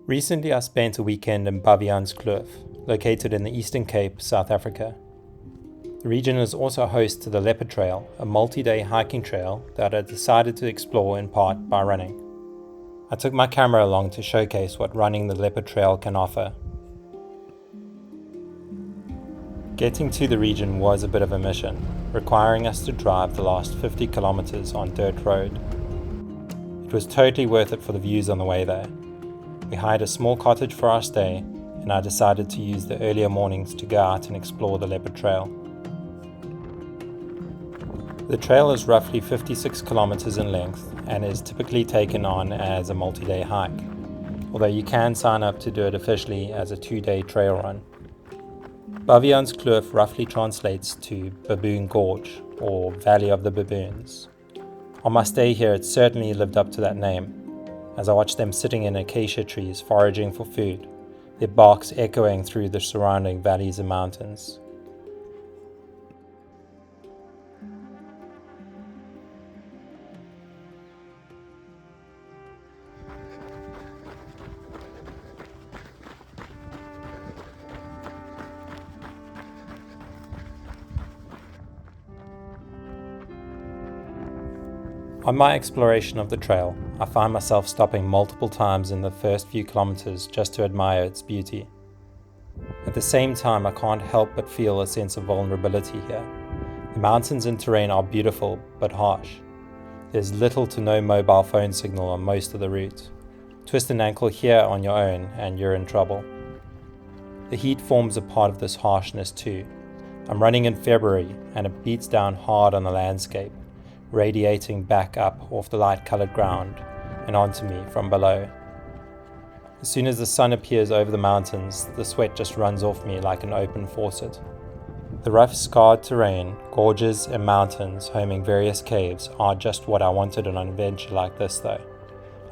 Recently I spent a weekend in Baviaanskloof, located in the Eastern Cape, South Africa. The region is also host to the Leopard Trail, a multi-day hiking trail that I decided to explore in part by running. I took my camera along to showcase what running the Leopard Trail can offer. Getting to the region was a bit of a mission, requiring us to drive the last 50 kilometers on dirt road. It was totally worth it for the views on the way there. We hired a small cottage for our stay, and I decided to use the earlier mornings to go out and explore the Leopard Trail. The trail is roughly 56 kilometers in length and is typically taken on as a multi-day hike, although you can sign up to do it officially as a 2-day trail run. Baviaanskloof roughly translates to Baboon Gorge, or Valley of the Baboons. On my stay here, it certainly lived up to that name, as I watched them sitting in acacia trees foraging for food, their barks echoing through the surrounding valleys and mountains. On my exploration of the trail, I find myself stopping multiple times in the first few kilometers just to admire its beauty. At the same time, I can't help but feel a sense of vulnerability here. The mountains and terrain are beautiful but harsh. There's little to no mobile phone signal on most of the route. Twist an ankle here on your own and you're in trouble. The heat forms a part of this harshness too. I'm running in February and it beats down hard on the landscape, radiating back up off the light-colored ground and onto me from below. As soon as the sun appears over the mountains, the sweat just runs off me like an open faucet. The rough, scarred terrain, gorges and mountains homing various caves are just what I wanted on an adventure like this though.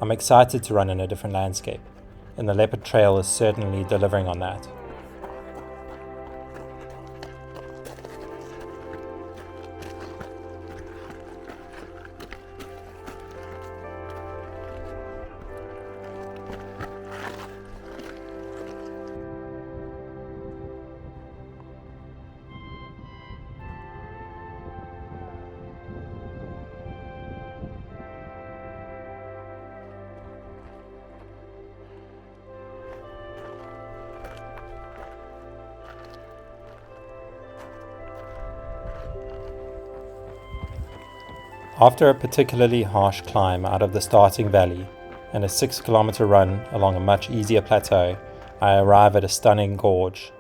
I'm excited to run in a different landscape, and the Leopard Trail is certainly delivering on that. After a particularly harsh climb out of the starting valley and a 6-kilometer run along a much easier plateau, I arrive at a stunning gorge.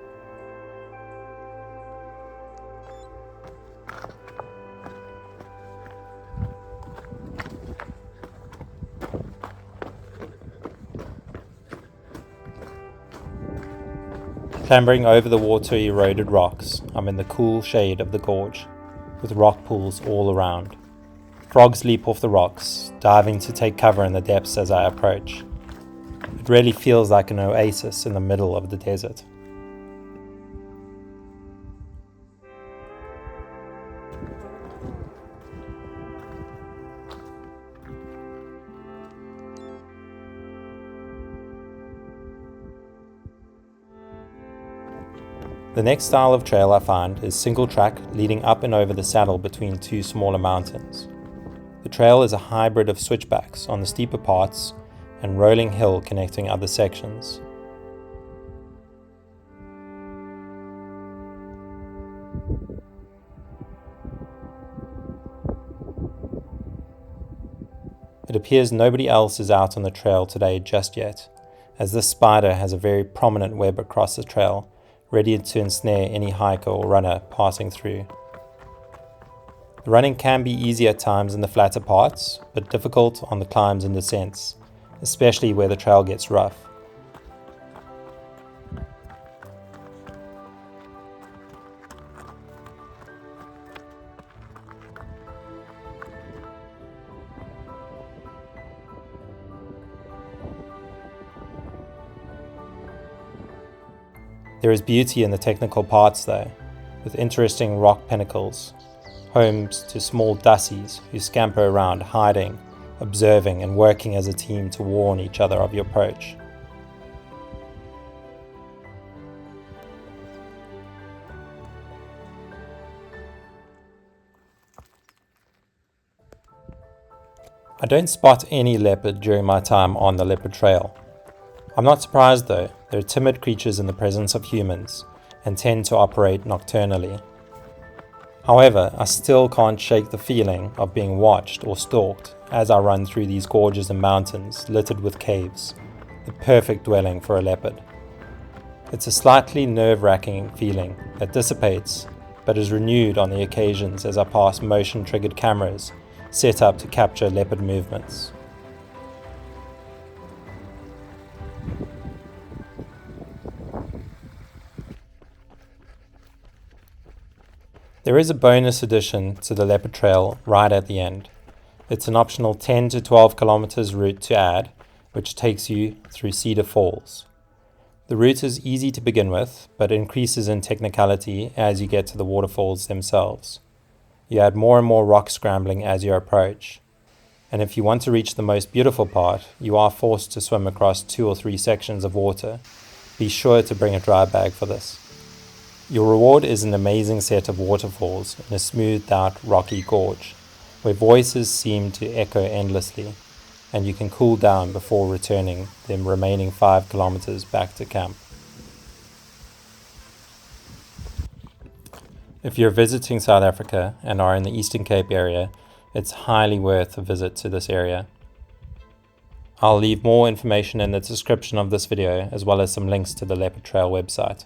Clambering over the water-eroded rocks, I'm in the cool shade of the gorge, with rock pools all around. Frogs leap off the rocks, diving to take cover in the depths as I approach. It really feels like an oasis in the middle of the desert. The next style of trail I find is single track leading up and over the saddle between two smaller mountains. The trail is a hybrid of switchbacks on the steeper parts and rolling hill connecting other sections. It appears nobody else is out on the trail today just yet, as this spider has a very prominent web across the trail, ready to ensnare any hiker or runner passing through. The running can be easy at times in the flatter parts, but difficult on the climbs and descents, especially where the trail gets rough. There is beauty in the technical parts though, with interesting rock pinnacles, homes to small dassies who scamper around hiding observing and working as a team to warn each other of your approach. I don't spot any leopard during my time on the Leopard Trail. I'm not surprised though, they're timid creatures in the presence of humans and tend to operate nocturnally. However, I still can't shake the feeling of being watched or stalked as I run through these gorges and mountains littered with caves, the perfect dwelling for a leopard. It's a slightly nerve-wracking feeling that dissipates, but is renewed on the occasions as I pass motion-triggered cameras set up to capture leopard movements. There is a bonus addition to the Leopard Trail right at the end. It's an optional 10 to 12 kilometers route to add, which takes you through Cedar Falls. The route is easy to begin with, but increases in technicality as you get to the waterfalls themselves. You add more and more rock scrambling as you approach. And if you want to reach the most beautiful part, you are forced to swim across 2 or 3 sections of water. Be sure to bring a dry bag for this. Your reward is an amazing set of waterfalls in a smoothed out rocky gorge, where voices seem to echo endlessly, and you can cool down before returning the remaining 5 kilometers back to camp. If you're visiting South Africa and are in the Eastern Cape area, it's highly worth a visit to this area. I'll leave more information in the description of this video, as well as some links to the Leopard Trail website.